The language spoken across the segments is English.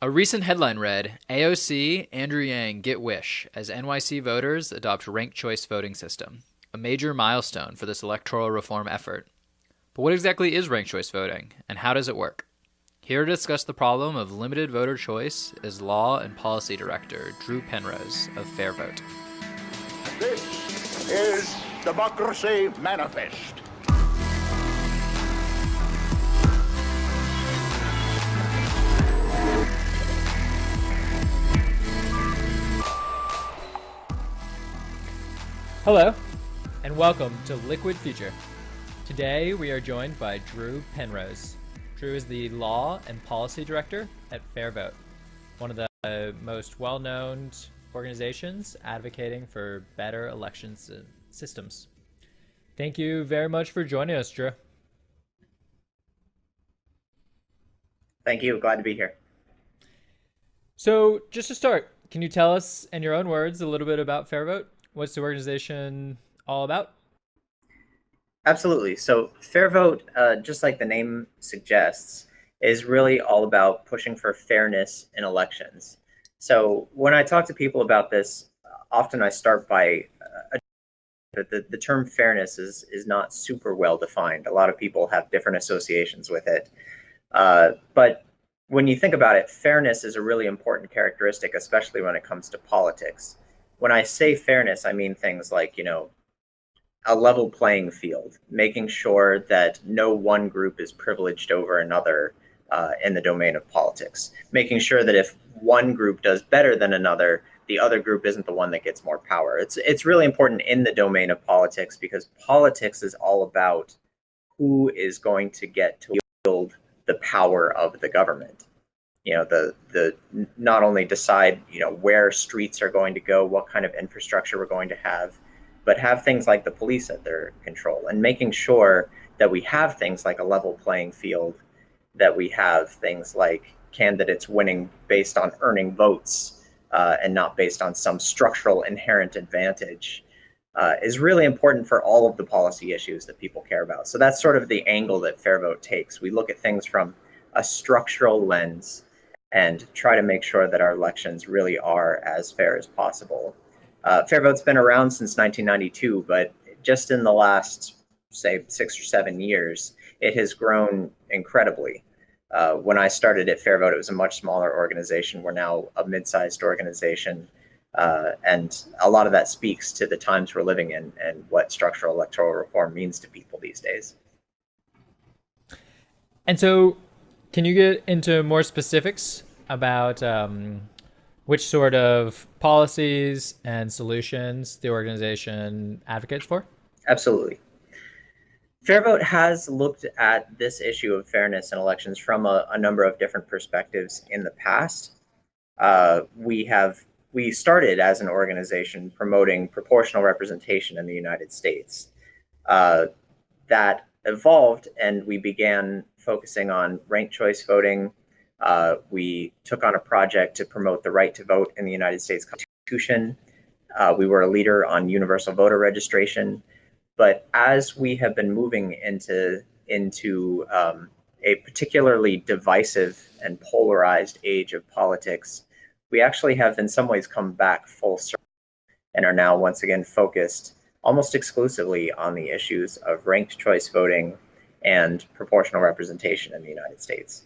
A recent headline read, AOC, Andrew Yang get wish as NYC voters adopt ranked choice voting system, a major milestone for this electoral reform effort. But what exactly is ranked choice voting, and how does it work? Here to discuss the problem of limited voter choice is Law and Policy Director Drew Penrose of Fairvote. This is Democracy Manifest. Hello, and welcome to Liquid Future. Today we are joined by Drew Penrose. Drew is the Law and Policy Director at Fairvote, one of the most well-known organizations advocating for better election systems. Thank you very much for joining us, Drew. Thank you. Glad to be here. So just to start, can you tell us in your own words a little bit about Fairvote? What's the organization all about? Absolutely. So Fairvote, just like the name suggests, is really all about pushing for fairness in elections. So when I talk to people about this, often I start by the term fairness is not super well defined. A lot of people have different associations with it. But when you think about it, fairness is a really important characteristic, especially when it comes to politics. When I say fairness, I mean things like, a level playing field, making sure that no one group is privileged over another in the domain of politics, making sure that if one group does better than another, the other group isn't the one that gets more power. It's really important in the domain of politics because politics is all about who is going to get to wield the power of the government. The not only decide, where streets are going to go, what kind of infrastructure we're going to have, but have things like the police at their control and making sure that we have things like a level playing field, that we have things like candidates winning based on earning votes and not based on some structural inherent advantage is really important for all of the policy issues that people care about. So that's sort of the angle that Fairvote takes. We look at things from a structural lens and try to make sure that our elections really are as fair as possible. Fairvote's been around since 1992, but just in the last, say, 6 or 7 years, it has grown incredibly. When I started at Fairvote, it was a much smaller organization. We're now a mid-sized organization, and a lot of that speaks to the times we're living in and what structural electoral reform means to people these days. And so, can you get into more specifics about which sort of policies and solutions the organization advocates for? Absolutely. Fairvote has looked at this issue of fairness in elections from a number of different perspectives in the past. We started as an organization promoting proportional representation in the United States. That evolved, and we began focusing on ranked choice voting. We took on a project to promote the right to vote in the United States Constitution. We were a leader on universal voter registration. But as we have been moving into a particularly divisive and polarized age of politics, we actually have in some ways come back full circle and are now once again focused almost exclusively on the issues of ranked choice voting and proportional representation in the United States.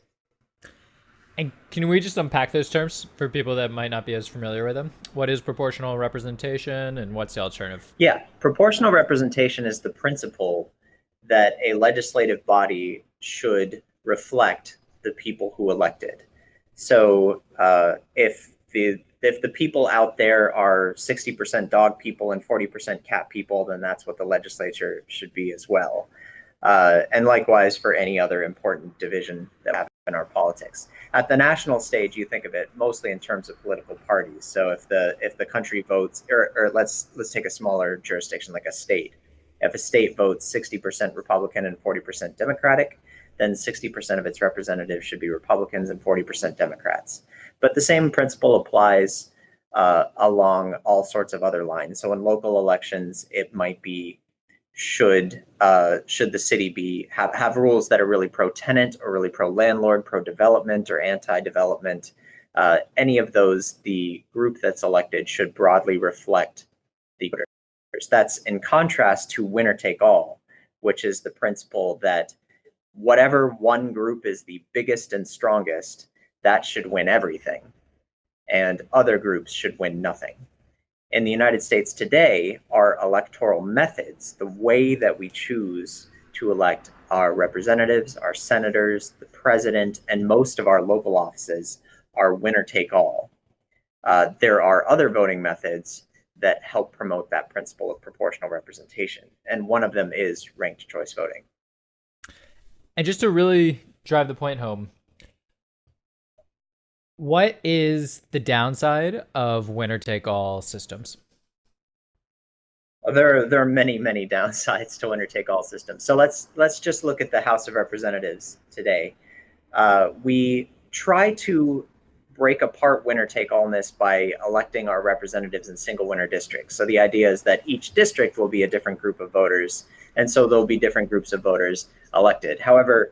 And can we just unpack those terms for people that might not be as familiar with them? What is proportional representation and what's the alternative? Yeah, proportional representation is the principle that a legislative body should reflect the people who elect it. So if the people out there are 60% dog people and 40% cat people, then that's what the legislature should be as well. And likewise for any other important division that happens in our politics. At the national stage, you think of it mostly in terms of political parties. So if the country votes, or let's take a smaller jurisdiction like a state. If a state votes 60% Republican and 40% Democratic, then 60% of its representatives should be Republicans and 40% Democrats. But the same principle applies along all sorts of other lines. So in local elections, it might be should the city have rules that are really pro-tenant or really pro-landlord, pro-development or anti-development. any of those, the group that's elected should broadly reflect the voters. That's in contrast to winner take all, which is the principle that whatever one group is the biggest and strongest, that should win everything, and other groups should win nothing. In the United States today, our electoral methods, the way that we choose to elect our representatives, our senators, the president, and most of our local offices are winner take all. There are other voting methods that help promote that principle of proportional representation, and one of them is ranked choice voting. And just to really drive the point home, what is the downside of winner-take-all systems? There are many downsides to winner-take-all systems. So let's just look at the House of Representatives today. We try to break apart winner-take-allness by electing our representatives in single winner districts. So the idea is that each district will be a different group of voters, and so there'll be different groups of voters elected. However,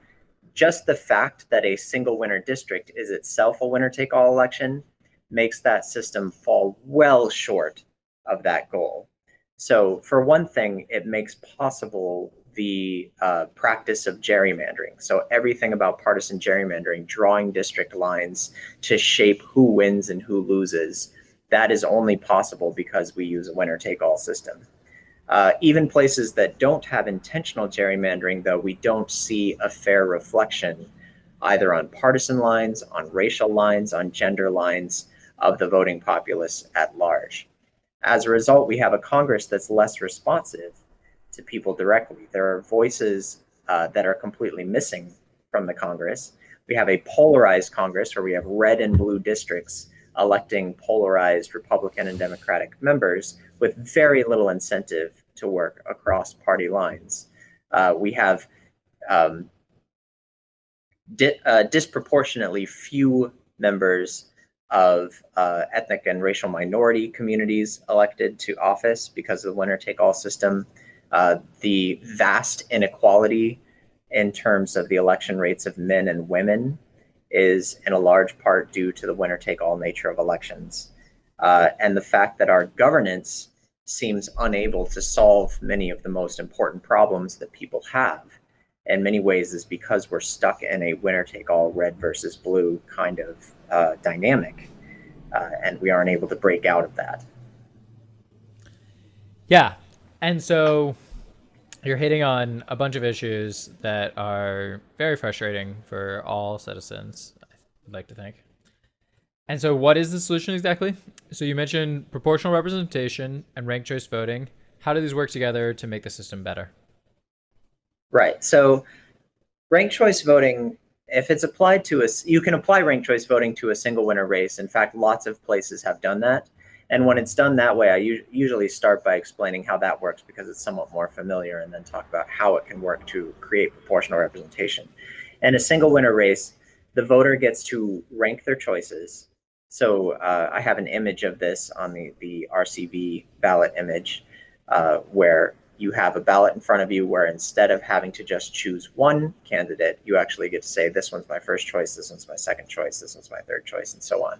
just the fact that a single winner district is itself a winner-take-all election makes that system fall well short of that goal. So for one thing, it makes possible the practice of gerrymandering. So everything about partisan gerrymandering, drawing district lines to shape who wins and who loses, that is only possible because we use a winner-take-all system. Even places that don't have intentional gerrymandering, though, we don't see a fair reflection either on partisan lines, on racial lines, on gender lines of the voting populace at large. As a result, we have a Congress that's less responsive to people directly. There are voices that are completely missing from the Congress. We have a polarized Congress where we have red and blue districts electing polarized Republican and Democratic members with very little incentive to work across party lines. We have disproportionately few members of ethnic and racial minority communities elected to office because of the winner-take-all system. The vast inequality in terms of the election rates of men and women is in a large part due to the winner-take-all nature of elections. And the fact that our governance seems unable to solve many of the most important problems that people have in many ways is because we're stuck in a winner-take-all red versus blue kind of dynamic. And we aren't able to break out of that. Yeah. And so you're hitting on a bunch of issues that are very frustrating for all citizens, I'd like to think. And so what is the solution exactly? So you mentioned proportional representation and ranked choice voting. How do these work together to make the system better? Right. So ranked choice voting, if it's applied to you can apply ranked choice voting to a single winner race. In fact, lots of places have done that. And when it's done that way, I usually start by explaining how that works because it's somewhat more familiar, and then talk about how it can work to create proportional representation. In a single winner race, the voter gets to rank their choices. So I have an image of this on the RCV ballot image where you have a ballot in front of you where instead of having to just choose one candidate, you actually get to say, this one's my first choice, this one's my second choice, this one's my third choice, and so on.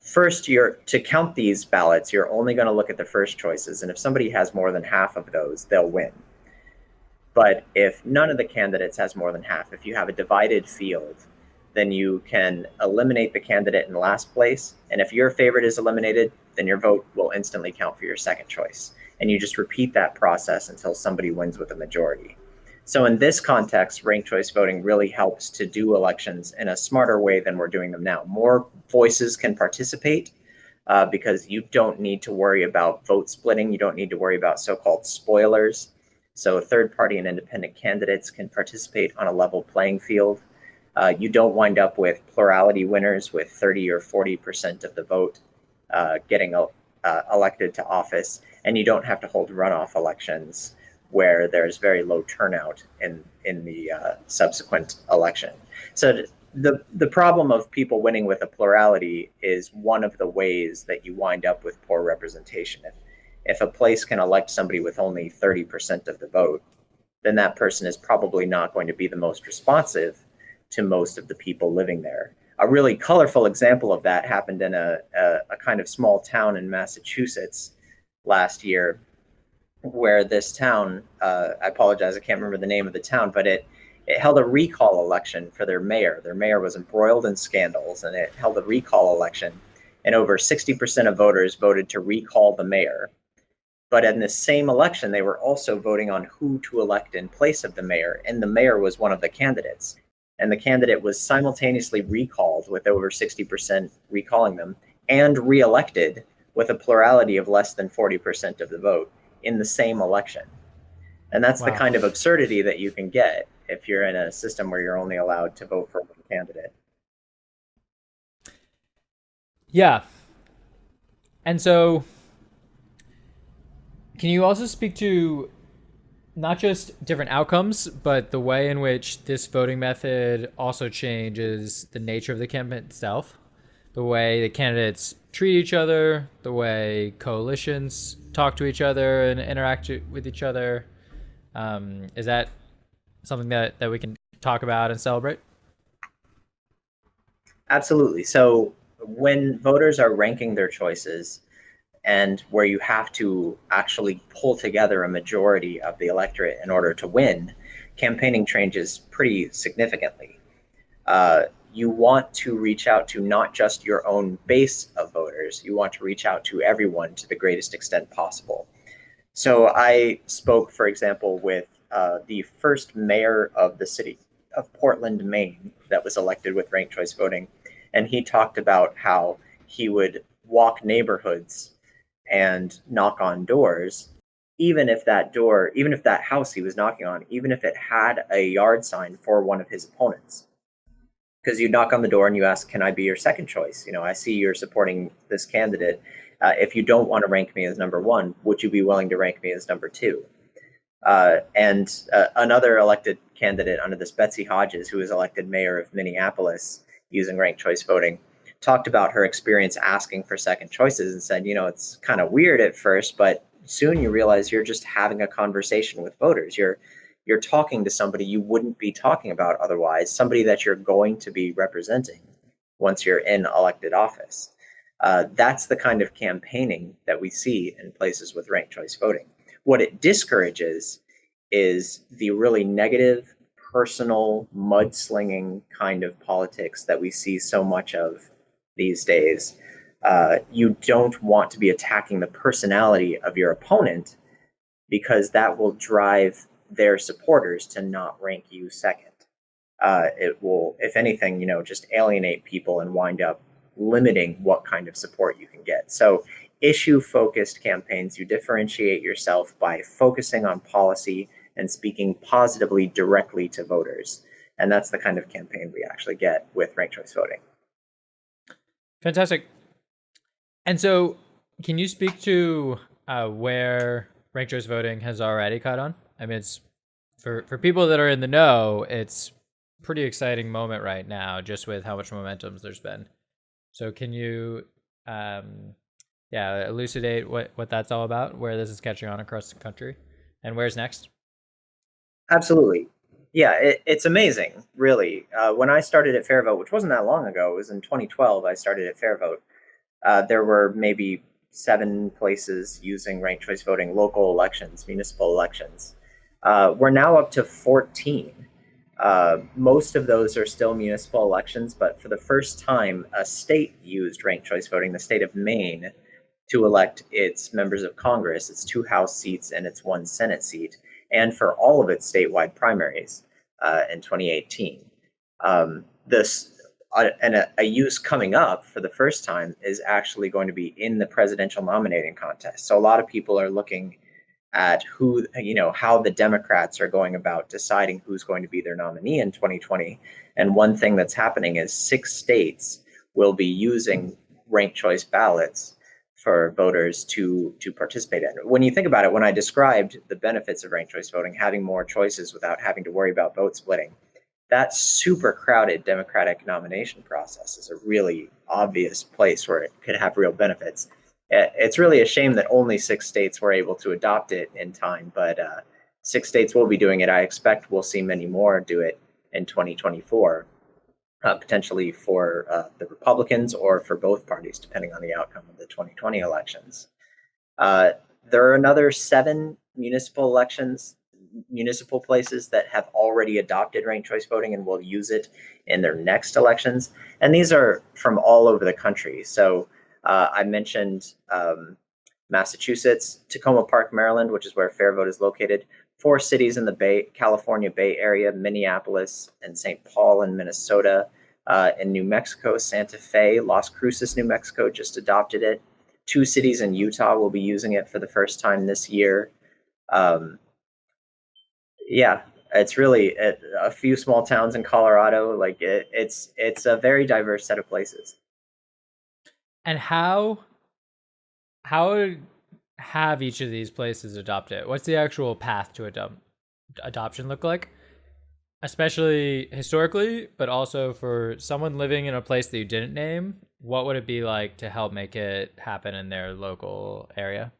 First, to count these ballots, you're only going to look at the first choices, and if somebody has more than half of those, they'll win. But if none of the candidates has more than half, if you have a divided field, then you can eliminate the candidate in last place, and if your favorite is eliminated, then your vote will instantly count for your second choice. And you just repeat that process until somebody wins with a majority. So in this context, ranked choice voting really helps to do elections in a smarter way than we're doing them now. More voices can participate because you don't need to worry about vote splitting. You don't need to worry about so-called spoilers. So third-party and independent candidates can participate on a level playing field. You don't wind up with plurality winners with 30 or 40% of the vote getting elected to office, and you don't have to hold runoff elections where there's very low turnout in the subsequent election. So the problem of people winning with a plurality is one of the ways that you wind up with poor representation. If a place can elect somebody with only 30% of the vote, then that person is probably not going to be the most responsive to most of the people living there. A really colorful example of that happened in a kind of small town in Massachusetts last year, where this town, I apologize, I can't remember the name of the town, but it held a recall election for their mayor. Their mayor was embroiled in scandals, and it held a recall election, and over 60% of voters voted to recall the mayor. But in the same election, they were also voting on who to elect in place of the mayor, and the mayor was one of the candidates. And the candidate was simultaneously recalled, with over 60% recalling them, and reelected with a plurality of less than 40% of the vote in the same election. And that's the Wow. kind of absurdity that you can get if you're in a system where you're only allowed to vote for one candidate. Yeah. And so, can you also speak to not just different outcomes, but the way in which this voting method also changes the nature of the campaign itself, the way the candidates treat each other, the way coalitions talk to each other and interact with each other? Is that something that we can talk about and celebrate? Absolutely. So when voters are ranking their choices, and where you have to actually pull together a majority of the electorate in order to win, campaigning changes pretty significantly. You want to reach out to not just your own base of voters, you want to reach out to everyone to the greatest extent possible. So I spoke, for example, with the first mayor of the city of Portland, Maine, that was elected with ranked choice voting. And he talked about how he would walk neighborhoods and knock on doors, even if that house he was knocking on, even if it had a yard sign for one of his opponents. Because you knock on the door and you ask, can I be your second choice? I see you're supporting this candidate. If you don't want to rank me as number one, would you be willing to rank me as number two? And another elected candidate under this, Betsy Hodges, who was elected mayor of Minneapolis using ranked choice voting, talked about her experience asking for second choices and said, it's kind of weird at first, but soon you realize you're just having a conversation with voters. You're talking to somebody you wouldn't be talking about otherwise, somebody that you're going to be representing once you're in elected office. That's the kind of campaigning that we see in places with ranked choice voting. What it discourages is the really negative, personal, mudslinging kind of politics that we see so much of these days. You don't want to be attacking the personality of your opponent, because that will drive their supporters to not rank you second. It will, if anything, just alienate people and wind up limiting what kind of support you can get. So issue-focused campaigns, you differentiate yourself by focusing on policy and speaking positively directly to voters. And that's the kind of campaign we actually get with ranked choice voting. Fantastic. And so, can you speak to where ranked choice voting has already caught on? I mean, it's for people that are in the know, it's a pretty exciting moment right now, just with how much momentum there's been. So, can you, elucidate what that's all about, where this is catching on across the country, and where's next? Absolutely. Yeah, it's amazing, really. When I started at Fairvote, which wasn't that long ago, it was in 2012, I started at Fairvote. There were maybe 7 places using ranked choice voting, local elections, municipal elections. We're now up to 14. Most of those are still municipal elections, but for the first time, a state used ranked choice voting, the state of Maine, to elect its members of Congress, its 2 House seats and its 1 Senate seat, and for all of its statewide primaries in 2018. A use coming up for the first time is actually going to be in the presidential nominating contest. So a lot of people are looking at how the Democrats are going about deciding who's going to be their nominee in 2020. And one thing that's happening is 6 states will be using ranked choice ballots for voters to participate in. When you think about it, when I described the benefits of ranked choice voting, having more choices without having to worry about vote splitting, that super crowded Democratic nomination process is a really obvious place where it could have real benefits. It's really a shame that only 6 states were able to adopt it in time, but 6 states will be doing it. I expect we'll see many more do it in 2024. potentially for the Republicans or for both parties, depending on the outcome of the 2020 elections. There are another 7 municipal places that have already adopted ranked choice voting and will use it in their next elections. And these are from all over the country. So I mentioned Massachusetts, Tacoma Park, Maryland, which is where Fairvote is located, 4 cities in the California Bay Area, Minneapolis and St. Paul in Minnesota. In New Mexico, Santa Fe, Las Cruces, New Mexico just adopted it. 2 cities in Utah will be using it for the first time this year. Yeah, it's really a few small towns in Colorado. Like it's a very diverse set of places. And how have each of these places adopted it? What's the actual path to adoption look like? Especially historically, but also for someone living in a place that you didn't name, what would it be like to help make it happen in their local area?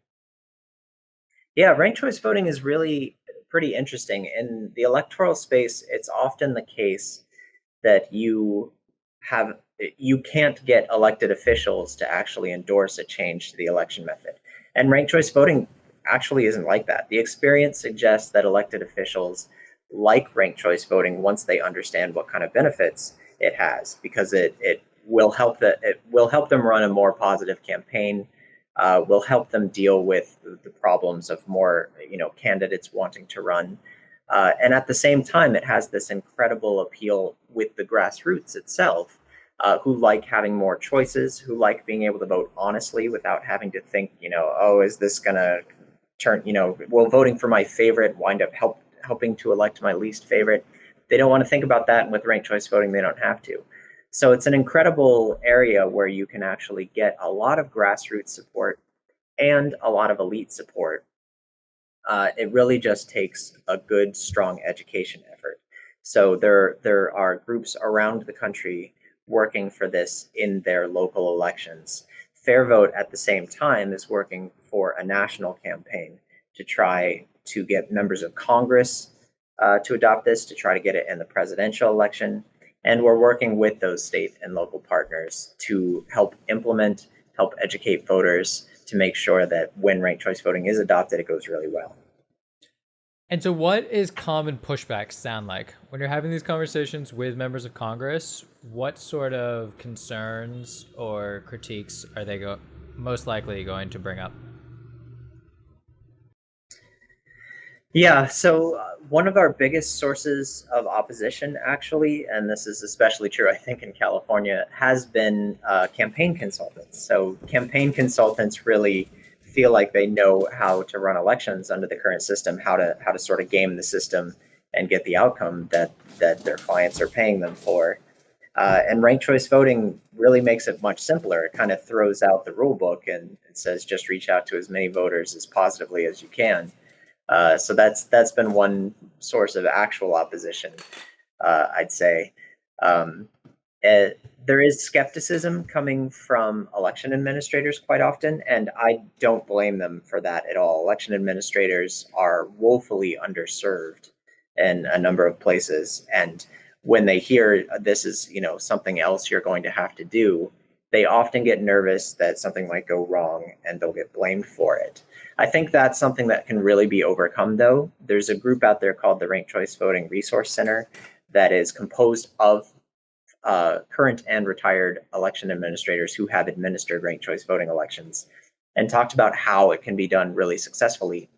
Yeah, ranked choice voting is really pretty interesting. In the electoral space, it's often the case that you can't get elected officials to actually endorse a change to the election method. And ranked choice voting actually isn't like that. The experience suggests that elected officials like ranked choice voting once they understand what kind of benefits it has, because it will help them run a more positive campaign, will help them deal with the problems of more candidates wanting to run. And at the same time, it has this incredible appeal with the grassroots itself, who like having more choices, who like being able to vote honestly without having to think, oh, is this going to turn, will voting for my favorite wind up helping to elect my least favorite? They don't want to think about that. And with ranked choice voting, they don't have to. So it's an incredible area where you can actually get a lot of grassroots support and a lot of elite support. It really just takes a good, strong education effort. So there are groups around the country working for this in their local elections. Fairvote at the same time is working for a national campaign to try to get members of Congress to adopt this, to try to get it in the presidential election. And we're working with those state and local partners to help implement, help educate voters to make sure that when ranked choice voting is adopted, it goes really well. And so what is common pushback sound like? When you're having these conversations with members of Congress, what sort of concerns or critiques are they most likely going to bring up? Yeah, so one of our biggest sources of opposition, actually, and this is especially true, I think, in California, has been campaign consultants. So campaign consultants really feel like they know how to run elections under the current system, how to sort of game the system and get the outcome that their clients are paying them for. And ranked choice voting really makes it much simpler. It kind of throws out the rule book and it says just reach out to as many voters as positively as you can. So that's been one source of actual opposition, I'd say. There is skepticism coming from election administrators quite often, and I don't blame them for that at all. Election administrators are woefully underserved in a number of places, and when they hear this is something else you're going to have to do, they often get nervous that something might go wrong and they'll get blamed for it. I think that's something that can really be overcome, though. There's a group out there called the Ranked Choice Voting Resource Center that is composed of current and retired election administrators who have administered ranked choice voting elections and talked about how it can be done really successfully.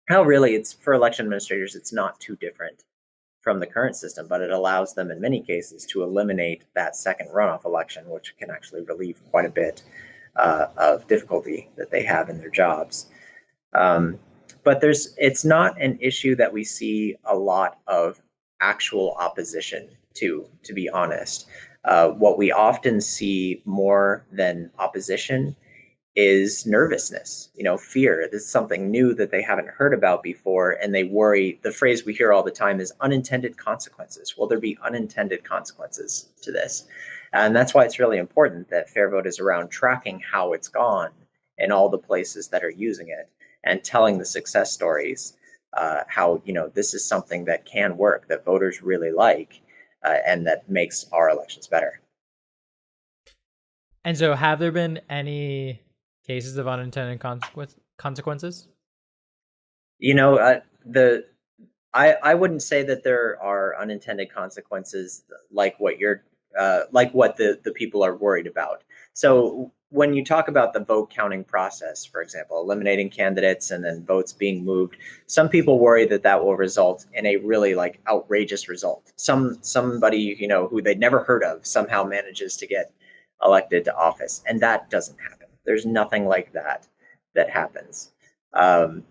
How really it's for election administrators, it's not too different from the current system, but it allows them in many cases to eliminate that second runoff election, which can actually relieve quite a bit of difficulty that they have in their jobs. But it's not an issue that we see a lot of actual opposition to be honest. What we often see more than opposition is nervousness, fear. This is something new that they haven't heard about before, and they worry. The phrase we hear all the time is unintended consequences. Will there be unintended consequences to this? And that's why it's really important that Fairvote is around tracking how it's gone in all the places that are using it and telling the success stories, how this is something that can work, that voters really like. and that makes our elections better. And so, have there been any cases of unintended consequences? I wouldn't say that there are unintended consequences like what the people are worried about. So when you talk about the vote counting process, for example, eliminating candidates and then votes being moved, some people worry that that will result in a really outrageous result. Somebody who they'd never heard of somehow manages to get elected to office, and that doesn't happen. There's nothing like that happens.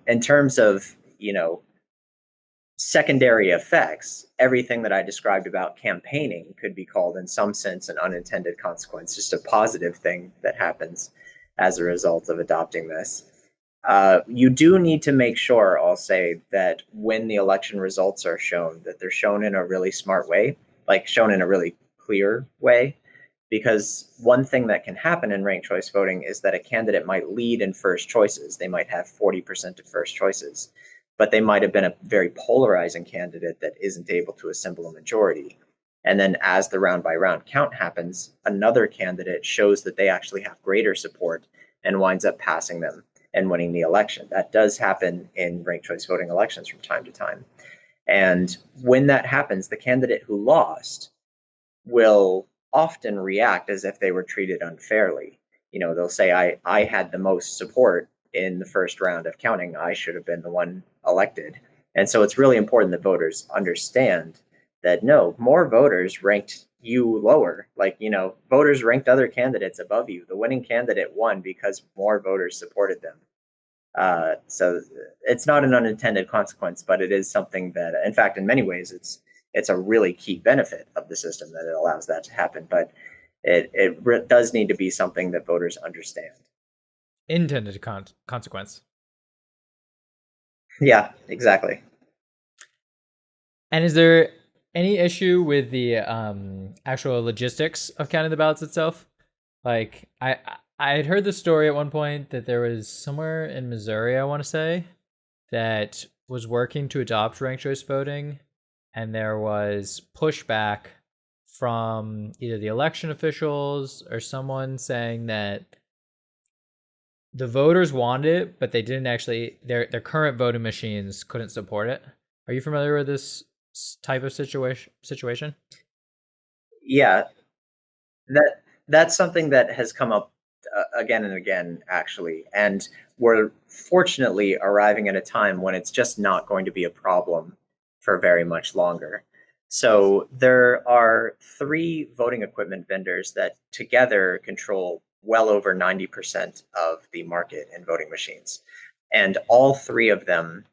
In terms of secondary effects, everything that I described about campaigning could be called in some sense an unintended consequence, just a positive thing that happens as a result of adopting this. You do need to make sure, I'll say, that when the election results are shown, that they're shown in a really smart way, shown in a really clear way, because one thing that can happen in ranked choice voting is that a candidate might lead in first choices. They might have 40% of first choices, but they might have been a very polarizing candidate that isn't able to assemble a majority. And then as the round by round count happens, another candidate shows that they actually have greater support and winds up passing them and winning the election. That does happen in ranked choice voting elections from time to time. And when that happens, the candidate who lost will often react as if they were treated unfairly. They'll say, I had the most support in the first round of counting. I should have been the one elected. And so it's really important that voters understand that no, more voters ranked you lower. Voters ranked other candidates above you. The winning candidate won because more voters supported them. So it's not an unintended consequence, but it is something that, in fact, in many ways, it's a really key benefit of the system that it allows that to happen. But it does need to be something that voters understand. Intended consequence. Yeah, exactly. And is there any issue with the actual logistics of counting the ballots itself? I had heard the story at one point that there was somewhere in Missouri, I want to say, that was working to adopt ranked choice voting, and there was pushback from either the election officials or someone saying that the voters wanted it, but they didn't actually, their current voting machines couldn't support it. Are you familiar with this type of situation? Yeah, that's something that has come up again and again, actually. And we're fortunately arriving at a time when it's just not going to be a problem for very much longer. So there are 3 voting equipment vendors that together control well over 90% of the market in voting machines. And all 3 of them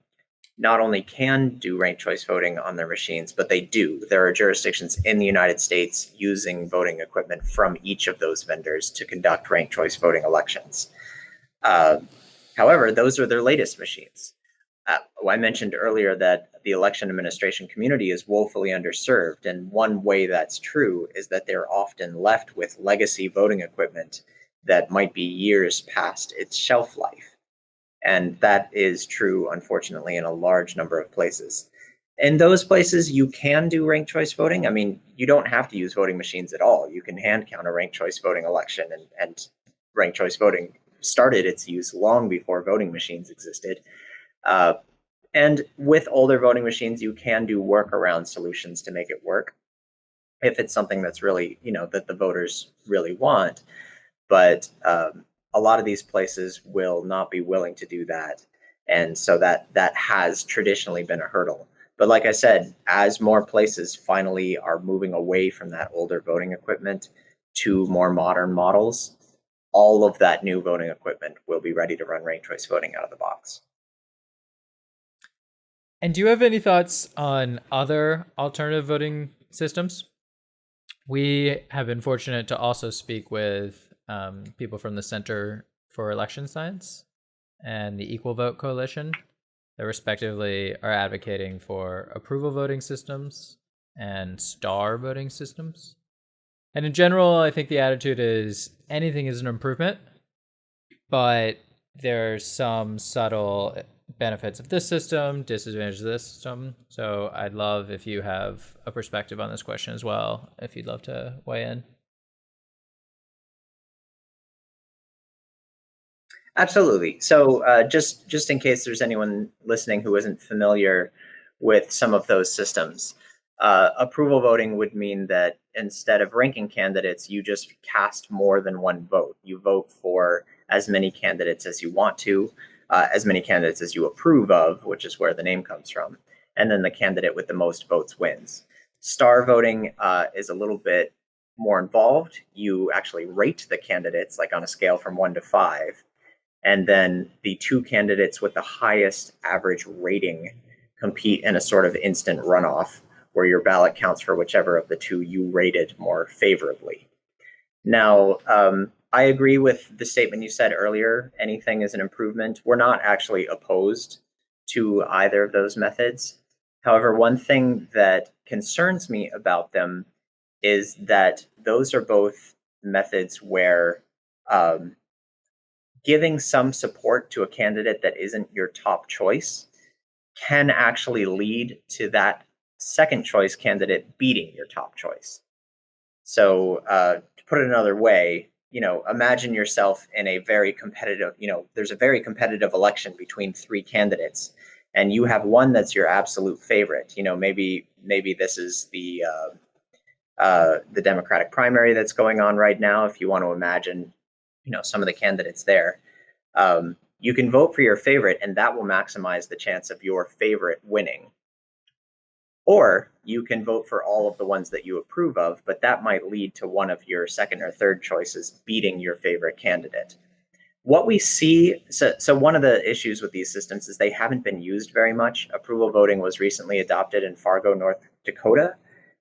not only can do ranked choice voting on their machines, but they do. There are jurisdictions in the United States using voting equipment from each of those vendors to conduct ranked choice voting elections. However, those are their latest machines. I mentioned earlier that the election administration community is woefully underserved, and one way that's true is that they're often left with legacy voting equipment that might be years past its shelf life. And that is true, unfortunately, in a large number of places. In those places, you can do ranked choice voting. I mean, you don't have to use voting machines at all. You can hand count a ranked choice voting election, and ranked choice voting started its use long before voting machines existed. And with older voting machines, you can do workaround solutions to make it work if it's something that's really, that the voters really want. But a lot of these places will not be willing to do that. And so that has traditionally been a hurdle. But like I said, as more places finally are moving away from that older voting equipment to more modern models, all of that new voting equipment will be ready to run ranked choice voting out of the box. And do you have any thoughts on other alternative voting systems? We have been fortunate to also speak with people from the Center for Election Science and the Equal Vote Coalition that respectively are advocating for approval voting systems and star voting systems. And in general, I think the attitude is anything is an improvement, but there's some subtle benefits of this system, disadvantages of this system. So I'd love if you have a perspective on this question as well, if you'd love to weigh in. Absolutely. So just in case there's anyone listening who isn't familiar with some of those systems, approval voting would mean that instead of ranking candidates, you just cast more than one vote. You vote for as many candidates as you want to, as many candidates as you approve of, which is where the name comes from. And then the candidate with the most votes wins. Star voting is a little bit more involved. You actually rate the candidates, like on a scale from 1 to 5. And then the two candidates with the highest average rating compete in a sort of instant runoff where your ballot counts for whichever of the two you rated more favorably. Now, I agree with the statement you said earlier. Anything is an improvement. We're not actually opposed to either of those methods. However, one thing that concerns me about them is that those are both methods where giving some support to a candidate that isn't your top choice can actually lead to that second choice candidate beating your top choice. So to put it another way, imagine yourself in a very competitive, there's a very competitive election between three candidates, and you have one that's your absolute favorite. Maybe this is the Democratic primary that's going on right now. If you want to imagine some of the candidates there, you can vote for your favorite, and that will maximize the chance of your favorite winning. Or you can vote for all of the ones that you approve of, but that might lead to one of your second or third choices beating your favorite candidate. What we see, so one of the issues with these systems is they haven't been used very much. Approval voting was recently adopted in Fargo, North Dakota,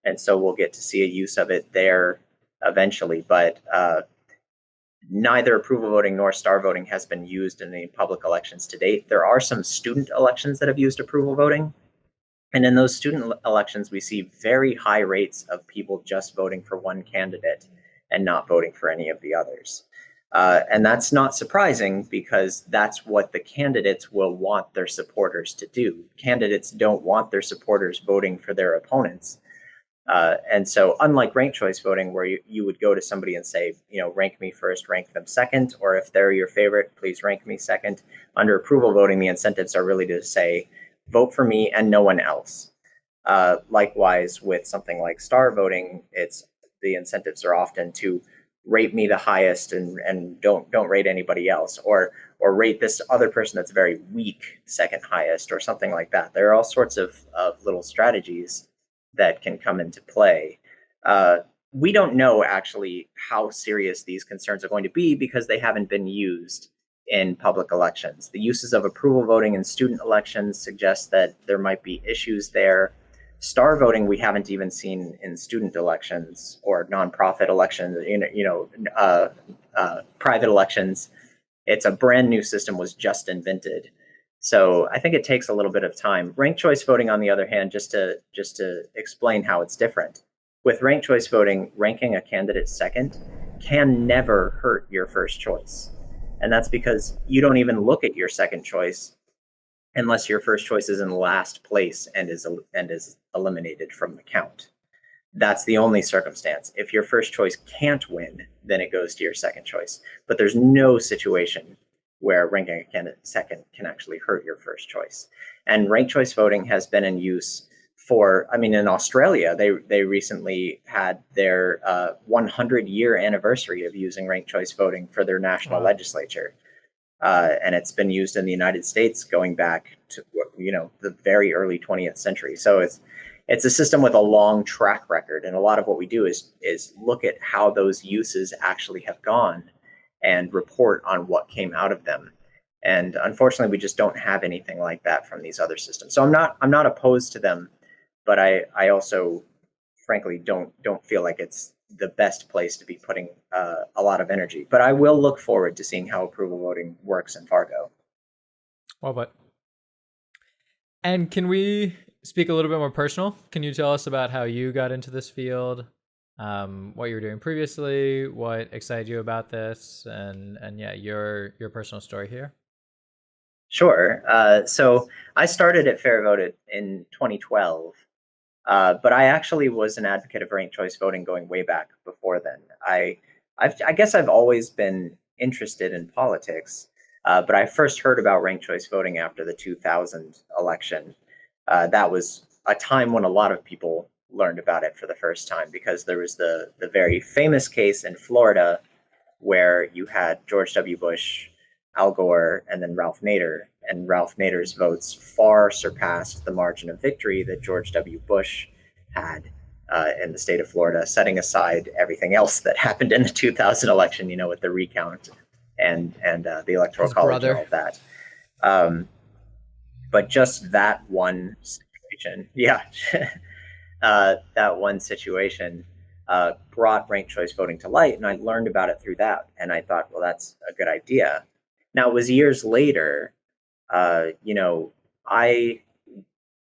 and so we'll get to see a use of it there eventually, but neither approval voting nor star voting has been used in any public elections to date. There are some student elections that have used approval voting. And in those student elections, we see very high rates of people just voting for one candidate and not voting for any of the others. And that's not surprising because that's what the candidates will want their supporters to do. Candidates don't want their supporters voting for their opponents. And so unlike ranked choice voting, where you would go to somebody and say, rank me first, rank them second, or if they're your favorite, please rank me second. Under approval voting, the incentives are really to say, vote for me and no one else. Likewise, with something like star voting, the incentives are often to rate me the highest and don't rate anybody else, or rate this other person that's very weak second highest, or something like that. There are all sorts of little strategies that can come into play. We don't know actually how serious these concerns are going to be because they haven't been used in public elections. The uses of approval voting in student elections suggest that there might be issues there. Star voting we haven't even seen in student elections or nonprofit elections, private elections. It's a brand new system, was just invented. So I think it takes a little bit of time. Ranked choice voting, on the other hand, just to explain how it's different. With ranked choice voting, ranking a candidate second can never hurt your first choice. And that's because you don't even look at your second choice unless your first choice is in last place and is eliminated from the count. That's the only circumstance. If your first choice can't win, then it goes to your second choice. But there's no situation where ranking a candidate second can actually hurt your first choice. And ranked choice voting has been in use in Australia, they recently had their 100-year anniversary of using ranked choice voting for their national legislature. And it's been used in the United States going back to, the very early 20th century. So it's a system with a long track record. And a lot of what we do is look at how those uses actually have gone and report on what came out of them. And unfortunately, we just don't have anything like that from these other systems. So I'm not opposed to them, but I also, frankly, don't feel like it's the best place to be putting a lot of energy. But I will look forward to seeing how approval voting works in Fargo. Well, but and can we speak a little bit more personal? Can you tell us about how you got into this field, what you were doing previously, what excited you about this, and yeah, your personal story here? Sure. So I started at Fairvote in 2012, but I actually was an advocate of ranked choice voting going way back before then. I guess I've always been interested in politics, but I first heard about ranked choice voting after the 2000 election. That was a time when a lot of people learned about it for the first time because there was the very famous case in Florida where you had George W. Bush, Al Gore, and then Ralph Nader. And Ralph Nader's votes far surpassed the margin of victory that George W. Bush had in the state of Florida, setting aside everything else that happened in the 2000 election, with the recount and the electoral His college and brother. all of that. But just that one situation, yeah, that one situation brought ranked choice voting to light, and I learned about it through that. And I thought, well, that's a good idea. Now, it was years later, I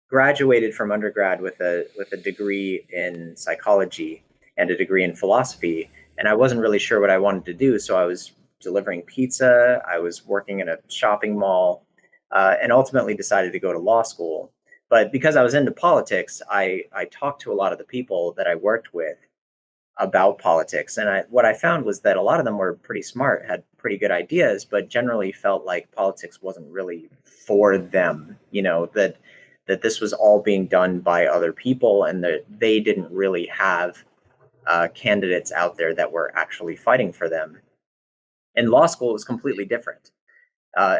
graduated from undergrad with a degree in psychology and a degree in philosophy, and I wasn't really sure what I wanted to do. So I was delivering pizza, I was working in a shopping mall, and ultimately decided to go to law school. But because I was into politics, I talked to a lot of the people that I worked with about politics. And what I found was that a lot of them were pretty smart, had pretty good ideas, but generally felt like politics wasn't really for them, that this was all being done by other people and that they didn't really have candidates out there that were actually fighting for them. In law school, it was completely different.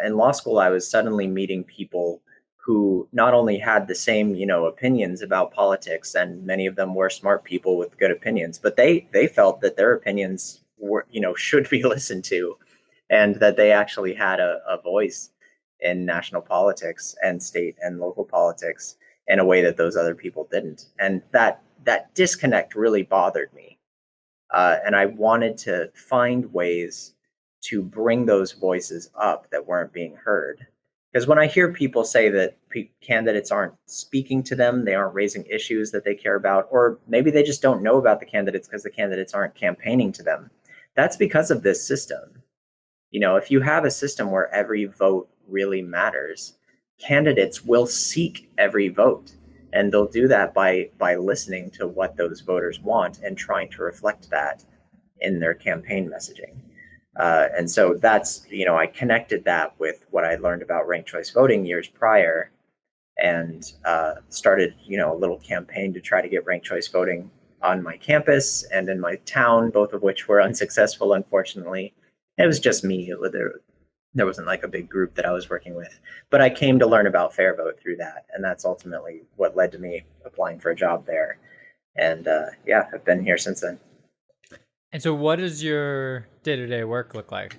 In law school, I was suddenly meeting people who not only had the same, opinions about politics, and many of them were smart people with good opinions, but they felt that their opinions were, should be listened to, and that they actually had a voice in national politics and state and local politics in a way that those other people didn't. And that disconnect really bothered me. And I wanted to find ways to bring those voices up that weren't being heard. Because when I hear people say that candidates aren't speaking to them, they aren't raising issues that they care about, or maybe they just don't know about the candidates because the candidates aren't campaigning to them, that's because of this system. If you have a system where every vote really matters, candidates will seek every vote. And they'll do that by listening to what those voters want and trying to reflect that in their campaign messaging. And so that's, I connected that with what I learned about ranked choice voting years prior, and started, a little campaign to try to get ranked choice voting on my campus and in my town, both of which were unsuccessful, unfortunately. It was just me. There wasn't like a big group that I was working with, but I came to learn about Fairvote through that, and that's ultimately what led to me applying for a job there. And yeah, I've been here since then. And so what does your day-to-day work look like?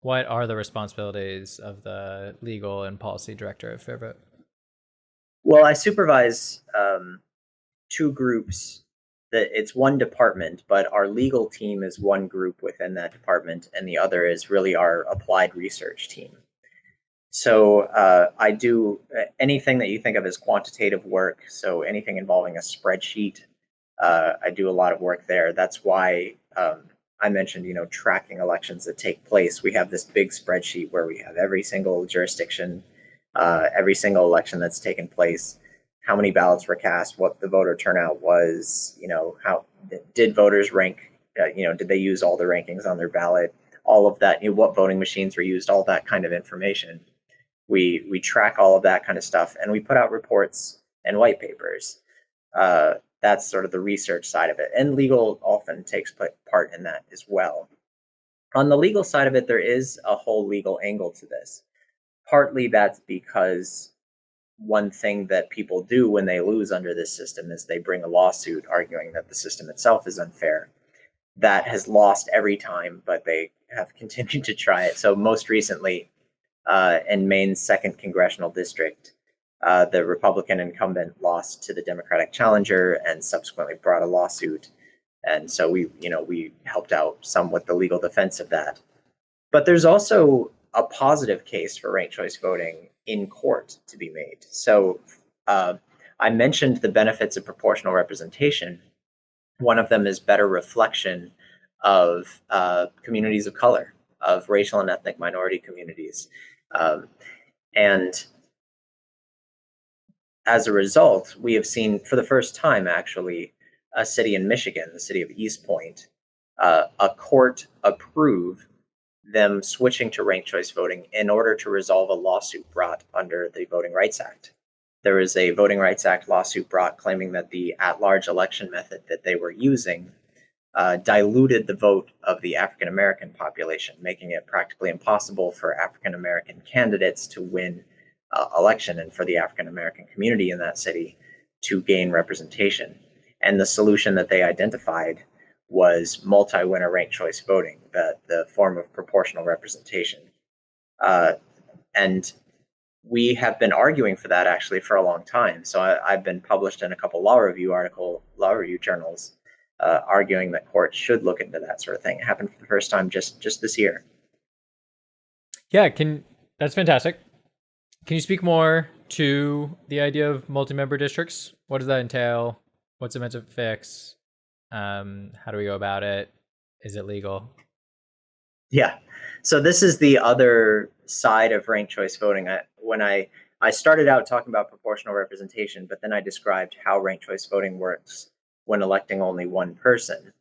What are the responsibilities of the legal and policy director at Fairvote? Well, I supervise two groups. That it's one department, but our legal team is one group within that department, and the other is really our applied research team. So I do anything that you think of as quantitative work. So anything involving a spreadsheet, I do a lot of work there. That's why I mentioned, tracking elections that take place. We have this big spreadsheet where we have every single jurisdiction, every single election that's taken place, how many ballots were cast, what the voter turnout was, how did voters rank, did they use all the rankings on their ballot, all of that, what voting machines were used, all that kind of information. We track all of that kind of stuff, and we put out reports and white papers. That's sort of the research side of it, and legal often takes part in that as well. On the legal side of it, there is a whole legal angle to this. Partly that's because one thing that people do when they lose under this system is they bring a lawsuit arguing that the system itself is unfair. That has lost every time, but they have continued to try it. So most recently, in Maine's 2nd congressional district, the Republican incumbent lost to the Democratic challenger and subsequently brought a lawsuit. And so we helped out some with the legal defense of that. But there's also a positive case for ranked choice voting in court to be made. So I mentioned the benefits of proportional representation. One of them is better reflection of communities of color, of racial and ethnic minority communities. And as a result, we have seen for the first time, actually, a city in Michigan, the city of East Point, a court approve them switching to ranked choice voting in order to resolve a lawsuit brought under the Voting Rights Act. There was a Voting Rights Act lawsuit brought claiming that the at-large election method that they were using diluted the vote of the African American population, making it practically impossible for African American candidates to win election and for the African American community in that city to gain representation. And the solution that they identified was multi-winner ranked choice voting, the form of proportional representation. And we have been arguing for that actually for a long time. So I've been published in a couple law review journals, arguing that courts should look into that sort of thing. It happened for the first time just this year. Yeah, that's fantastic. Can you speak more to the idea of multi-member districts? What does that entail? What's it meant to fix? How do we go about it? Is it legal? Yeah. So this is the other side of ranked choice voting. When I started out talking about proportional representation, but then I described how ranked choice voting works when electing only one person.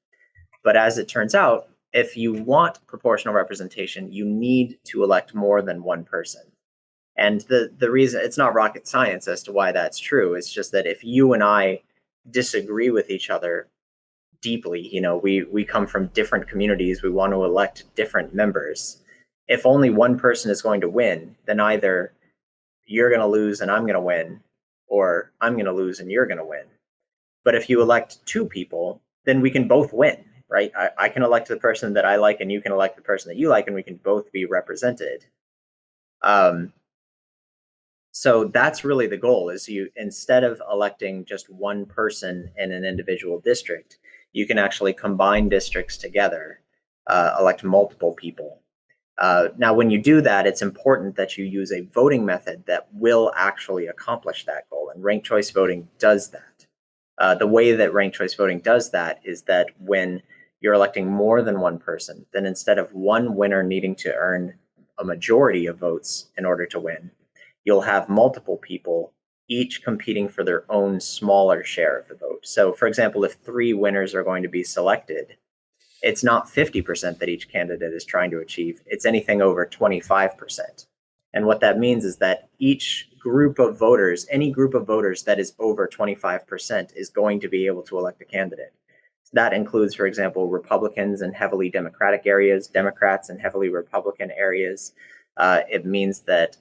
But as it turns out, if you want proportional representation, you need to elect more than one person. And the reason, it's not rocket science as to why that's true. It's just that if you and I disagree with each other deeply, we come from different communities, we want to elect different members. If only one person is going to win, then either you're going to lose and I'm going to win, or I'm going to lose and you're going to win. But if you elect two people, then we can both win, right? I can elect the person that I like and you can elect the person that you like, and we can both be represented. So that's really the goal, is you, instead of electing just one person in an individual district, you can actually combine districts together, elect multiple people. Now, when you do that, it's important that you use a voting method that will actually accomplish that goal, and ranked choice voting does that. The way that ranked choice voting does that is that when you're electing more than one person, then instead of one winner needing to earn a majority of votes in order to win, you'll have multiple people each competing for their own smaller share of the vote. So, for example, if 3 winners are going to be selected, it's not 50% that each candidate is trying to achieve. It's anything over 25%. And what that means is that each group of voters, any group of voters that is over 25%, is going to be able to elect a candidate. That includes, for example, Republicans in heavily Democratic areas, Democrats in heavily Republican areas. It means that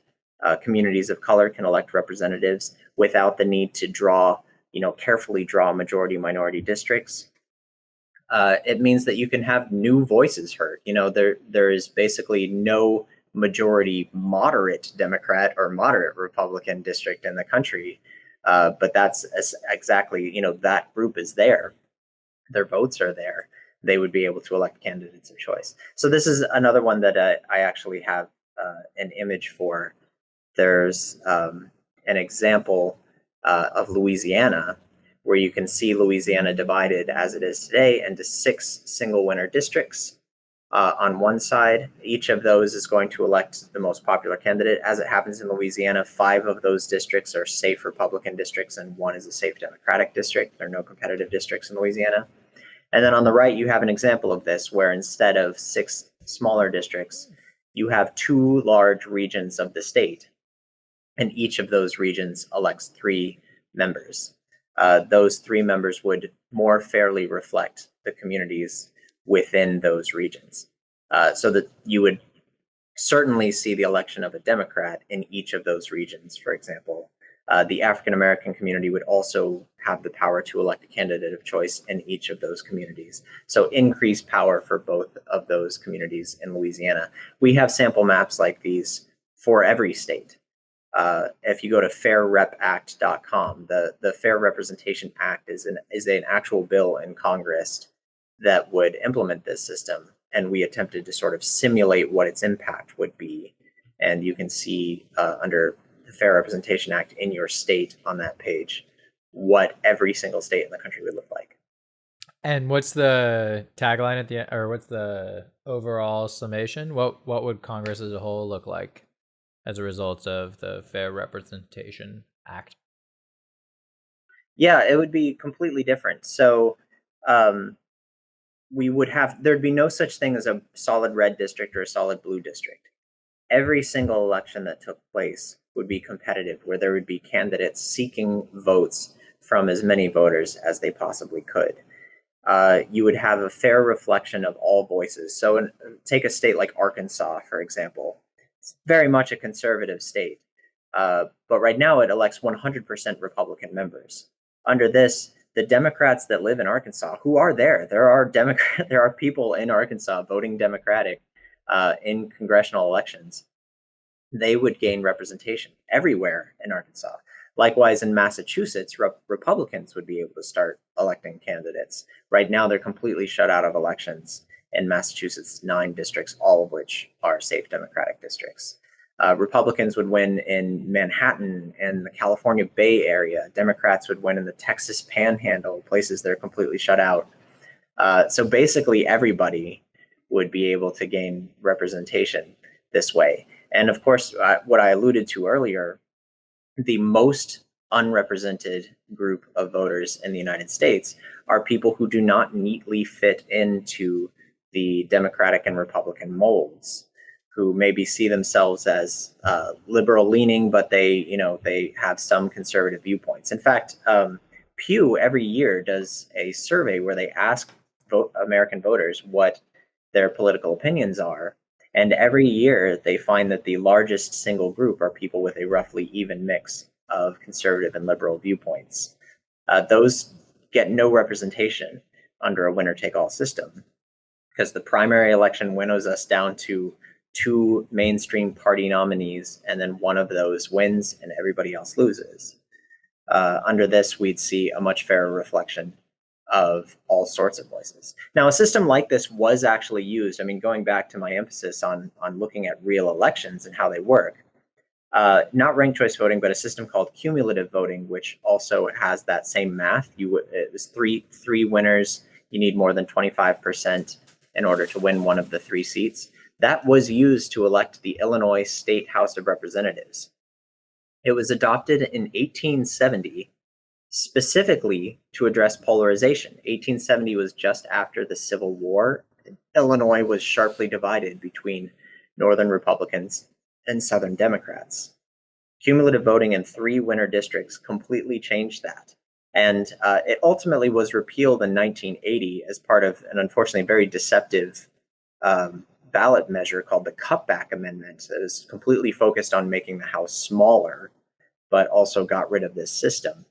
communities of color can elect representatives without the need to carefully draw majority minority districts. It means that you can have new voices heard. There is basically no majority moderate Democrat or moderate Republican district in the country, but that's exactly, that group is there. Their votes are there. They would be able to elect candidates of choice. So this is another one that I actually have an image for. There's an example of Louisiana, where you can see Louisiana divided as it is today into 6 single winner districts. On one side, each of those is going to elect the most popular candidate. As it happens in Louisiana, 5 of those districts are safe Republican districts and 1 is a safe Democratic district. There are no competitive districts in Louisiana. And then on the right, you have an example of this, where instead of 6 smaller districts, you have 2 large regions of the state. And each of those regions elects 3 members. Those 3 members would more fairly reflect the communities within those regions, so that you would certainly see the election of a Democrat in each of those regions. For example, the African American community would also have the power to elect a candidate of choice in each of those communities. So increased power for both of those communities in Louisiana. We have sample maps like these for every state. If you go to fairrepact.com, the Fair Representation Act is an actual bill in Congress that would implement this system. And we attempted to sort of simulate what its impact would be. And you can see under the Fair Representation Act in your state on that page what every single state in the country would look like. And what's the tagline at the end, or what's the overall summation? What would Congress as a whole look like? as a result of the Fair Representation Act? Yeah, it would be completely different. So there'd be no such thing as a solid red district or a solid blue district. Every single election that took place would be competitive, where there would be candidates seeking votes from as many voters as they possibly could. You would have a fair reflection of all voices. So take a state like Arkansas, for example. It's very much a conservative state. But right now it elects 100% Republican members. Under this, the Democrats that live in Arkansas, who are there are people in Arkansas voting Democratic in congressional elections. They would gain representation everywhere in Arkansas. Likewise, in Massachusetts, Republicans would be able to start electing candidates. Right now, they're completely shut out of elections in Massachusetts, 9 districts, all of which are safe Democratic districts. Republicans would win in Manhattan and the California Bay Area. Democrats would win in the Texas Panhandle, places that are completely shut out. So basically, everybody would be able to gain representation this way. And of course, what I alluded to earlier, the most unrepresented group of voters in the United States are people who do not neatly fit into the Democratic and Republican molds, who maybe see themselves as liberal leaning, but they have some conservative viewpoints. In fact, Pew every year does a survey where they ask American voters what their political opinions are. And every year they find that the largest single group are people with a roughly even mix of conservative and liberal viewpoints. Those get no representation under a winner-take-all system, because the primary election winnows us down to 2 mainstream party nominees, and then one of those wins and everybody else loses. Under this, we'd see a much fairer reflection of all sorts of voices. Now, a system like this was actually used. I mean, going back to my emphasis on looking at real elections and how they work, not ranked choice voting, but a system called cumulative voting, which also has that same math. It was three winners. You need more than 25% in order to win one of the 3 seats. That was used to elect the Illinois State House of Representatives. It was adopted in 1870 specifically to address polarization. 1870 was just after the Civil War. Illinois was sharply divided between Northern Republicans and Southern Democrats. Cumulative voting in 3 winner districts completely changed that. And it ultimately was repealed in 1980 as part of an unfortunately very deceptive ballot measure called the Cutback Amendment that is completely focused on making the House smaller, but also got rid of this system.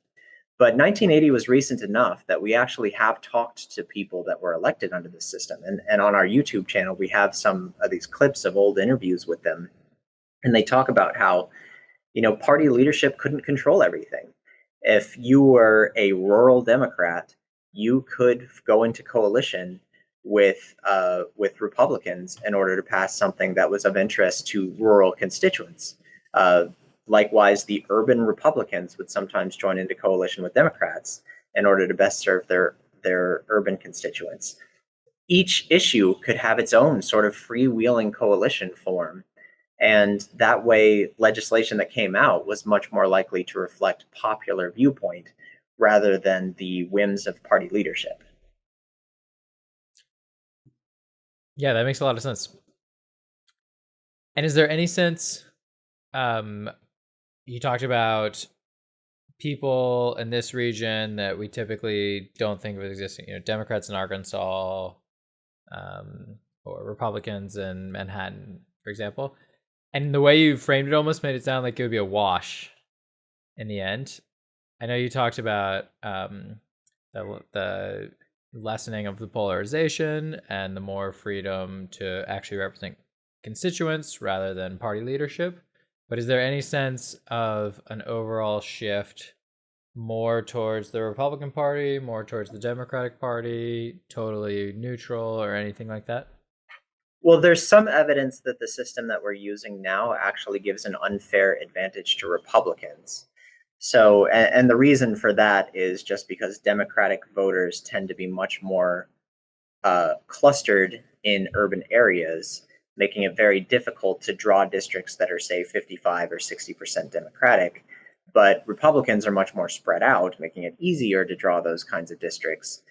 But 1980 was recent enough that we actually have talked to people that were elected under this system. And on our YouTube channel, we have some of these clips of old interviews with them. And they talk about how, party leadership couldn't control everything. If you were a rural Democrat, you could go into coalition with Republicans in order to pass something that was of interest to rural constituents. Likewise, the urban Republicans would sometimes join into coalition with Democrats in order to best serve their urban constituents. Each issue could have its own sort of freewheeling coalition form. And that way, legislation that came out was much more likely to reflect popular viewpoint rather than the whims of party leadership. Yeah, that makes a lot of sense. And is there any sense, you talked about people in this region that we typically don't think of as existing, Democrats in Arkansas, or Republicans in Manhattan, for example. And the way you framed it almost made it sound like it would be a wash in the end. I know you talked about the lessening of the polarization and the more freedom to actually represent constituents rather than party leadership. But is there any sense of an overall shift more towards the Republican Party, more towards the Democratic Party, totally neutral, or anything like that? Well, there's some evidence that the system that we're using now actually gives an unfair advantage to Republicans. So, and the reason for that is just because Democratic voters tend to be much more clustered in urban areas making it very difficult to draw districts that are, say, 55 or 60% Democratic. But Republicans are much more spread out, making it easier to draw those kinds of districts.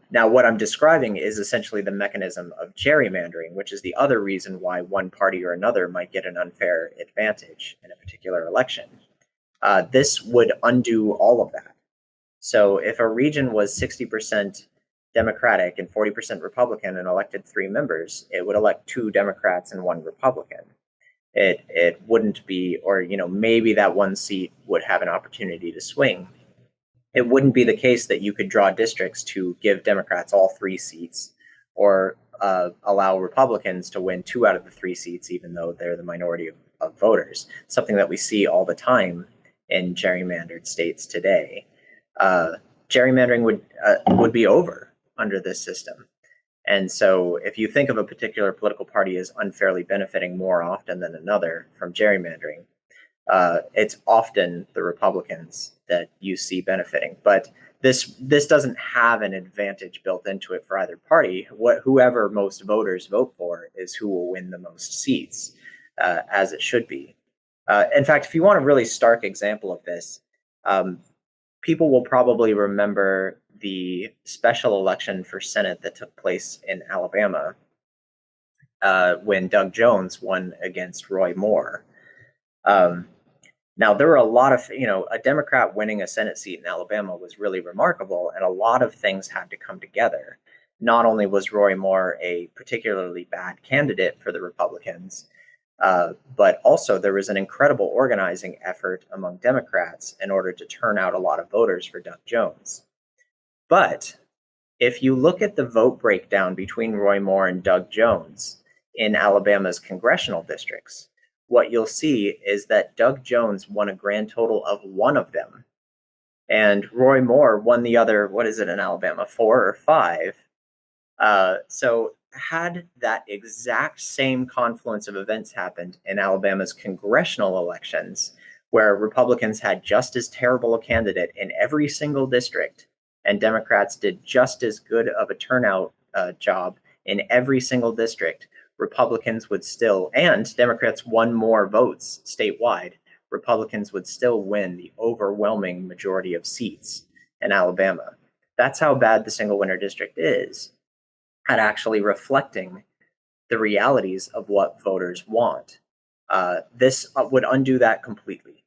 Now, what I'm describing is essentially the mechanism of gerrymandering, which is the other reason why one party or another might get an unfair advantage in a particular election. This would undo all of that. So if a region was 60% Democratic and 40% Republican and elected 3 members, it would elect 2 Democrats and 1 Republican. It wouldn't be, or maybe that 1 seat would have an opportunity to swing. It wouldn't be the case that you could draw districts to give Democrats all 3 seats, or allow Republicans to win 2 out of the 3 seats, even though they're the minority of voters. Something that we see all the time in gerrymandered states today. Gerrymandering would be over under this system. And so if you think of a particular political party as unfairly benefiting more often than another from gerrymandering, it's often the Republicans that you see benefiting. But this doesn't have an advantage built into it for either party. Whoever most voters vote for is who will win the most seats, as it should be. In fact, if you want a really stark example of this, people will probably remember the special election for Senate that took place in Alabama when Doug Jones won against Roy Moore. Now, there were a lot of, a Democrat winning a Senate seat in Alabama was really remarkable, and a lot of things had to come together. Not only was Roy Moore a particularly bad candidate for the Republicans, but also there was an incredible organizing effort among Democrats in order to turn out a lot of voters for Doug Jones. But if you look at the vote breakdown between Roy Moore and Doug Jones in Alabama's congressional districts, what you'll see is that Doug Jones won a grand total of 1 of them, and Roy Moore won the other, what is it in Alabama, 4 or 5. So had that exact same confluence of events happened in Alabama's congressional elections, where Republicans had just as terrible a candidate in every single district, and Democrats did just as good of a turnout job in every single district, Republicans would still, and Democrats won more votes statewide, Republicans would still win the overwhelming majority of seats in Alabama. That's how bad the single winner district is at actually reflecting the realities of what voters want. This would undo that completely.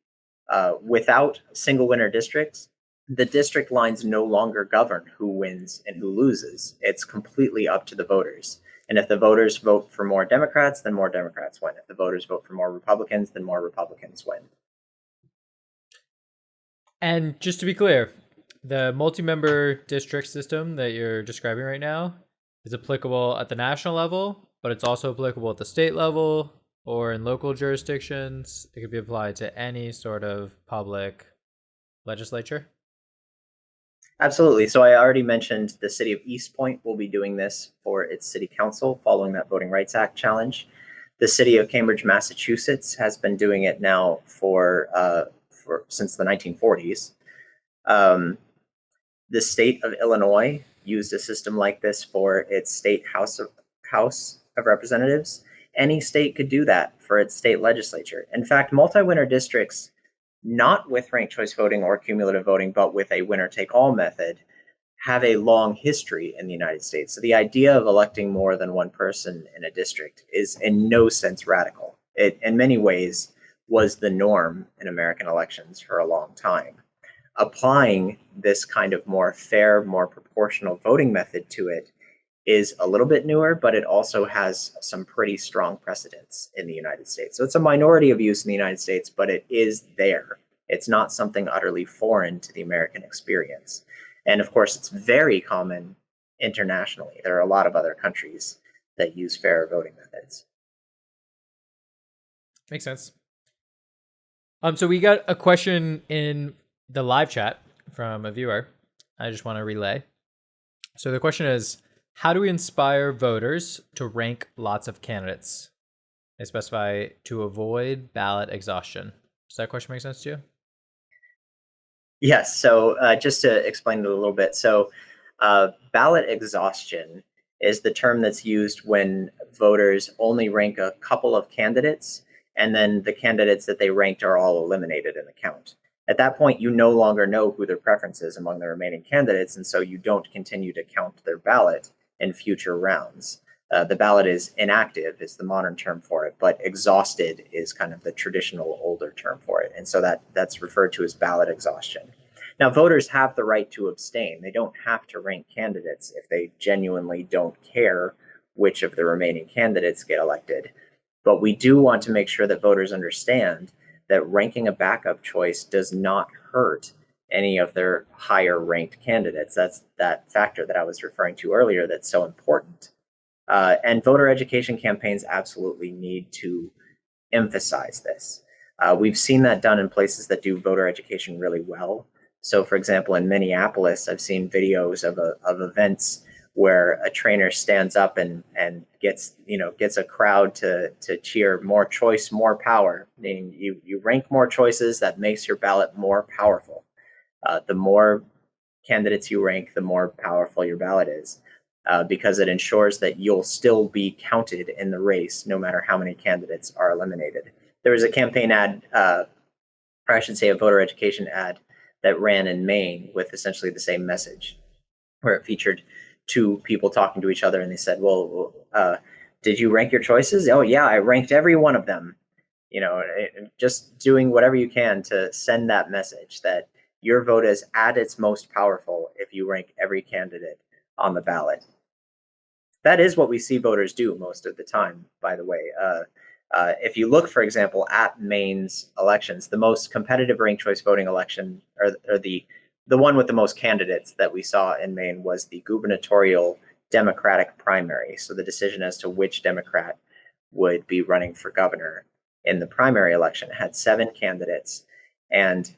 Without single winner districts, the district lines no longer govern who wins and who loses. It's completely up to the voters. And if the voters vote for more Democrats, then more Democrats win. If the voters vote for more Republicans, then more Republicans win. And just to be clear, the multi-member district system that you're describing right now is applicable at the national level, but it's also applicable at the state level or in local jurisdictions. It could be applied to any sort of public legislature. Absolutely. So I already mentioned the city of East Point will be doing this for its city council following that Voting Rights Act challenge. The city of Cambridge, Massachusetts has been doing it now for since the 1940s. The state of Illinois used a system like this for its state House of Representatives. Any state could do that for its state legislature. In fact, multi-winner districts, not with ranked choice voting or cumulative voting, but with a winner-take-all method, have a long history in the United States. So the idea of electing more than one person in a district is in no sense radical. It, in many ways, was the norm in American elections for a long time. Applying this kind of more fair, more proportional voting method to it is a little bit newer, but it also has some pretty strong precedents in the United States. So it's a minority of use in the United States, but it is there. It's not something utterly foreign to the American experience. And of course, it's very common internationally. There are a lot of other countries that use fair voting methods. Makes sense. So we got a question in the live chat from a viewer. I just want to relay. So the question is, how do we inspire voters to rank lots of candidates? They specify to avoid ballot exhaustion. Does that question make sense to you? Yes. So just to explain it a little bit. So ballot exhaustion is the term that's used when voters only rank a couple of candidates, and then the candidates that they ranked are all eliminated in the count. At that point, you no longer know who their preference is among the remaining candidates, and so you don't continue to count their ballot in future rounds. The ballot is inactive, is the modern term for it, but exhausted is kind of the traditional older term for it. And so that's referred to as ballot exhaustion. Now, voters have the right to abstain. They don't have to rank candidates if they genuinely don't care which of the remaining candidates get elected. But we do want to make sure that voters understand that ranking a backup choice does not hurt any of their higher ranked candidates. That's that factor that I was referring to earlier that's so important. And voter education campaigns absolutely need to emphasize this. We've seen that done in places that do voter education really well. So, for example, in Minneapolis, I've seen videos of events where a trainer stands up and gets a crowd to cheer more choice, more power. Meaning you rank more choices, that makes your ballot more powerful. The more candidates you rank, the more powerful your ballot is, because it ensures that you'll still be counted in the race no matter how many candidates are eliminated. There was a campaign ad, or I should say a voter education ad, that ran in Maine with essentially the same message, where it featured two people talking to each other, and they said, well, did you rank your choices? Oh yeah, I ranked every one of them. Just doing whatever you can to send that message that your vote is at its most powerful if you rank every candidate on the ballot. That is what we see voters do most of the time, by the way. If you look, for example, at Maine's elections, the most competitive ranked choice voting election, or the one with the most candidates that we saw in Maine, was the gubernatorial Democratic primary. So the decision as to which Democrat would be running for governor in the primary election had 7 candidates, and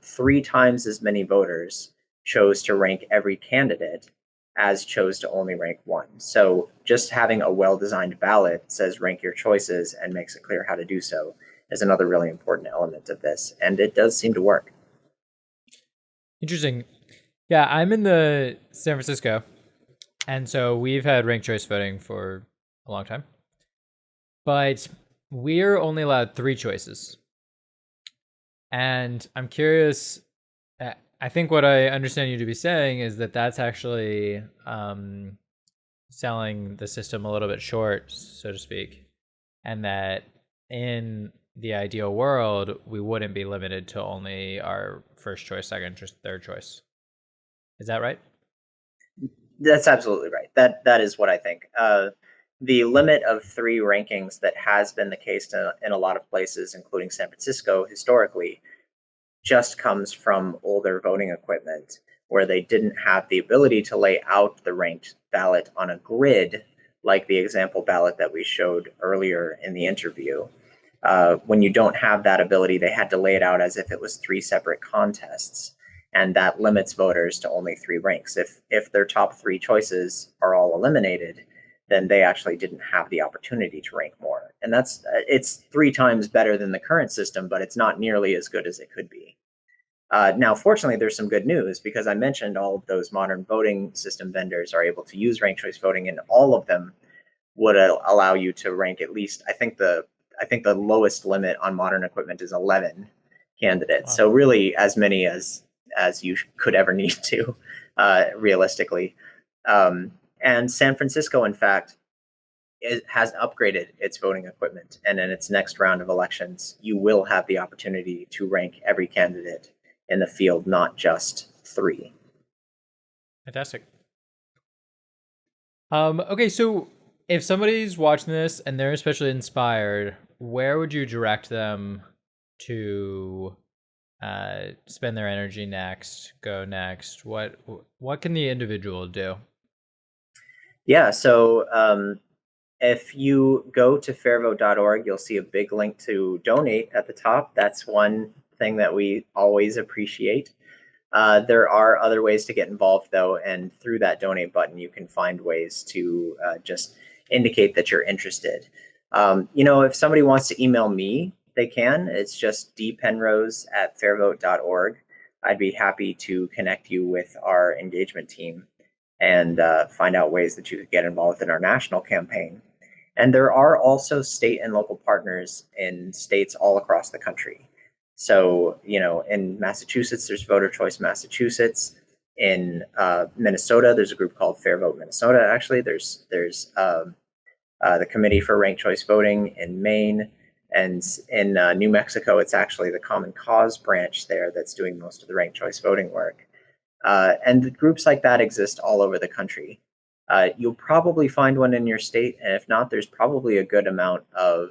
3 times as many voters chose to rank every candidate as chose to only rank one. So just having a well-designed ballot says rank your choices and makes it clear how to do so is another really important element of this. And it does seem to work. Interesting. Yeah, I'm in the San Francisco, and so we've had ranked choice voting for a long time. But we're only allowed 3 choices. And I'm curious, I think what I understand you to be saying is that that's actually selling the system a little bit short, so to speak, and that in the ideal world, we wouldn't be limited to only our first choice, second choice, third choice. Is that right? That's absolutely right. That is what I think. The limit of 3 rankings that has been the case in a lot of places, including San Francisco historically, just comes from older voting equipment where they didn't have the ability to lay out the ranked ballot on a grid like the example ballot that we showed earlier in the interview. When you don't have that ability, they had to lay it out as if it was 3 separate contests, and that limits voters to only 3 ranks. If their top 3 choices are all eliminated, then they actually didn't have the opportunity to rank more. And it's 3 times better than the current system, but it's not nearly as good as it could be. Now, fortunately, there's some good news, because I mentioned all of those modern voting system vendors are able to use ranked choice voting, and all of them would allow you to rank at least, I think the lowest limit on modern equipment is 11 candidates. Wow. So really as many as you could ever need to, realistically. And San Francisco, in fact, has upgraded its voting equipment. And in its next round of elections, you will have the opportunity to rank every candidate in the field, not just 3. Fantastic. Okay, so if somebody's watching this and they're especially inspired, where would you direct them to spend their energy next, go next? What can the individual do? Yeah, so if you go to fairvote.org, you'll see a big link to donate at the top. That's one thing that we always appreciate. There are other ways to get involved, though, and through that donate button, you can find ways to just indicate that you're interested. If somebody wants to email me, they can. It's just dpenrose@fairvote.org. I'd be happy to connect you with our engagement team and find out ways that you could get involved in our national campaign. And there are also state and local partners in states all across the country. So, in Massachusetts, there's Voter Choice Massachusetts. In Minnesota, there's a group called Fairvote Minnesota. Actually, there's the Committee for Ranked Choice Voting in Maine. And in New Mexico, it's actually the Common Cause branch there that's doing most of the ranked choice voting work. And groups like that exist all over the country. You'll probably find one in your state, and if not, there's probably a good amount of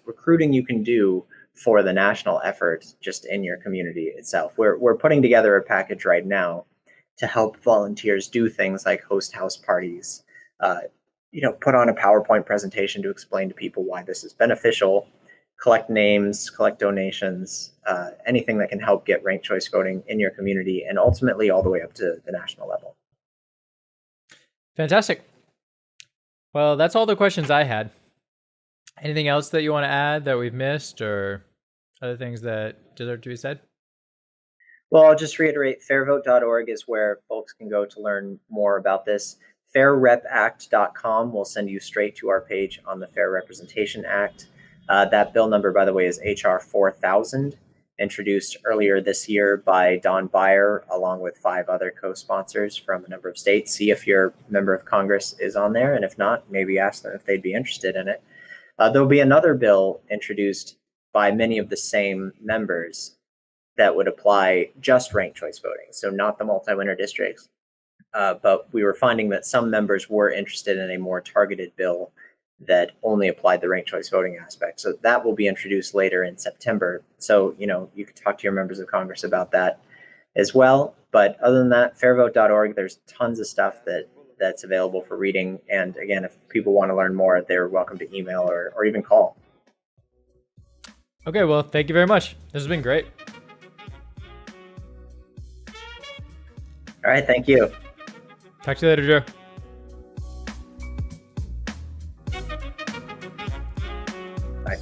recruiting you can do for the national effort just in your community itself. We're putting together a package right now to help volunteers do things like host house parties, put on a PowerPoint presentation to explain to people why this is beneficial, collect names, collect donations, anything that can help get ranked choice voting in your community, and ultimately all the way up to the national level. Fantastic. Well, that's all the questions I had. Anything else that you want to add that we've missed, or other things that deserve to be said? Well, I'll just reiterate, fairvote.org is where folks can go to learn more about this. fairrepact.com will send you straight to our page on the Fair Representation Act. That bill number, by the way, is HR 4000, introduced earlier this year by Don Beyer, along with 5 other co-sponsors from a number of states. See if your member of Congress is on there, and if not, maybe ask them if they'd be interested in it. There'll be another bill introduced by many of the same members that would apply just ranked choice voting, so not the multi-winner districts. But we were finding that some members were interested in a more targeted bill that only applied the ranked choice voting aspect. So that will be introduced later in September. So, you can talk to your members of Congress about that as well. But other than that, fairvote.org, there's tons of stuff that's available for reading. And again, if people want to learn more, they're welcome to email or even call. Okay, well, thank you very much. This has been great. All right, thank you. Talk to you later, Joe. Bye.